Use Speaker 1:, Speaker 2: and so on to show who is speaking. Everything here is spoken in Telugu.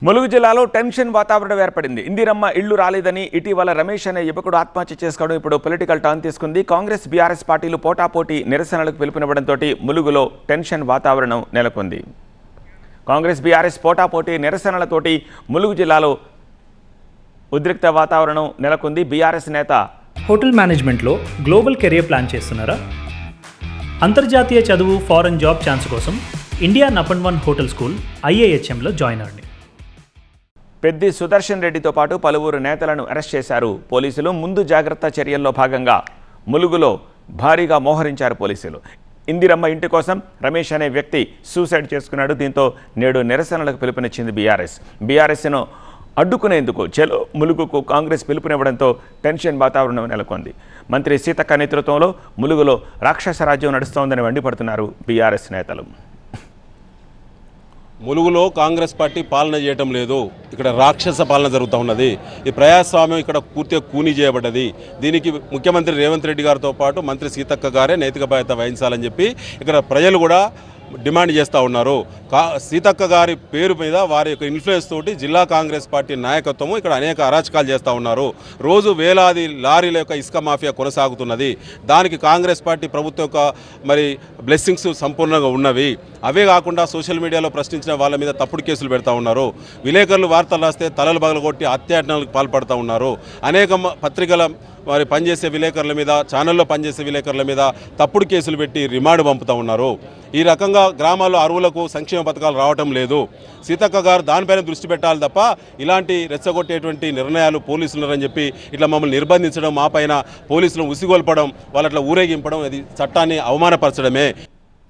Speaker 1: ములుగు జిల్లాలో టెన్షన్ వాతావరణం ఏర్పడింది. ఇందిరమ్మ ఇళ్లు రాలేదని ఇటీవల రమేష్ అనే యువకుడు ఆత్మహత్య చేసుకోవడం ఇప్పుడు పొలిటికల్ టర్న్ తీసుకుంది. కాంగ్రెస్ బీఆర్ఎస్ పార్టీలు పోటాపోటీ నిరసనలకు పిలుపునివ్వడంతో ములుగులో టెన్షన్ వాతావరణం నెలకొంది. కాంగ్రెస్ బీఆర్ఎస్ పోటాపోటీ నిరసనలతోటి ములుగు జిల్లాలో ఉద్రిక్త వాతావరణం నెలకొంది. బీఆర్ఎస్ నేత
Speaker 2: హోటల్ మేనేజ్మెంట్లో గ్లోబల్ కెరియర్ ప్లాన్ చేస్తున్నారా? అంతర్జాతీయ చదువు ఫారెన్ జాబ్ ఛాన్స్ కోసం ఇండియా నంబర్ 1 హోటల్ స్కూల్ IIHMలో జాయిన్ అవ్వండి.
Speaker 1: పెద్ది సుదర్శన్ రెడ్డితో పాటు పలువురు నేతలను అరెస్ట్ చేశారు పోలీసులు. ముందు జాగ్రత్త చర్యల్లో భాగంగా ములుగులో భారీగా మోహరించారు పోలీసులు. ఇందిరమ్మ ఇంటి కోసం రమేష్ అనే వ్యక్తి సూసైడ్ చేసుకున్నాడు. దీంతో నేడు నిరసనలకు పిలుపునిచ్చింది బీఆర్ఎస్ను అడ్డుకునేందుకు చలో ములుగుకు కాంగ్రెస్ పిలుపునివ్వడంతో టెన్షన్ వాతావరణం నెలకొంది. మంత్రి సీతక్క నేతృత్వంలో ములుగులో రాక్షస రాజ్యం నడుస్తోందని మండిపడుతున్నారు బీఆర్ఎస్ నేతలు.
Speaker 3: ములుగులో కాంగ్రెస్ పార్టీ పాలన చేయటం లేదు, ఇక్కడ రాక్షస పాలన జరుగుతూ ఉన్నది. ఈ ప్రజాస్వామ్యం ఇక్కడ పూర్తిగా కూనీ చేయబడ్డది. దీనికి ముఖ్యమంత్రి రేవంత్ రెడ్డి గారితో పాటు మంత్రి సీతక్క గారే నైతిక బాధ్యత వహించాలని చెప్పి ఇక్కడ ప్రజలు కూడా డిమాండ్ చేస్తూ ఉన్నారు. సీతక్క గారి పేరు మీద వారి యొక్క ఇన్ఫ్లుయెన్స్ తోటి జిల్లా కాంగ్రెస్ పార్టీ నాయకత్వము ఇక్కడ అనేక అరాచకాలు చేస్తూ ఉన్నారు. రోజు వేలాది లారీల యొక్క ఇసుక మాఫియా కొనసాగుతున్నది. దానికి కాంగ్రెస్ పార్టీ ప్రభుత్వం యొక్క బ్లెస్సింగ్స్ సంపూర్ణంగా ఉన్నవి. అవే కాకుండా సోషల్ మీడియాలో ప్రశ్నించిన వాళ్ళ మీద తప్పుడు కేసులు పెడతా ఉన్నారు. విలేకరులు వార్తలు రాస్తే తలలు పగలగొట్టి అత్యాచారాలకు పాల్పడుతూ ఉన్నారు. అనేక పత్రికల పనిచేసే విలేకరుల మీద, ఛానల్లో పనిచేసే విలేకరుల మీద తప్పుడు కేసులు పెట్టి రిమాండ్ పంపుతూ ఉన్నారు. ఈ రకంగా గ్రామాల్లో అరువులకు సంక్షేమ పథకాలు రావటం లేదు. సీతక్క గారు దానిపైన దృష్టి పెట్టాలి తప్ప ఇలాంటి రెచ్చగొట్టేటువంటి నిర్ణయాలు పోలీసులని చెప్పి ఇట్లా మమ్మల్ని నిర్బంధించడం, మా పైన పోలీసులను ఉసిగొల్పడం, వాళ్ళట్లా ఊరేగింపడం, అది చట్టాన్ని అవమానపరచడమే.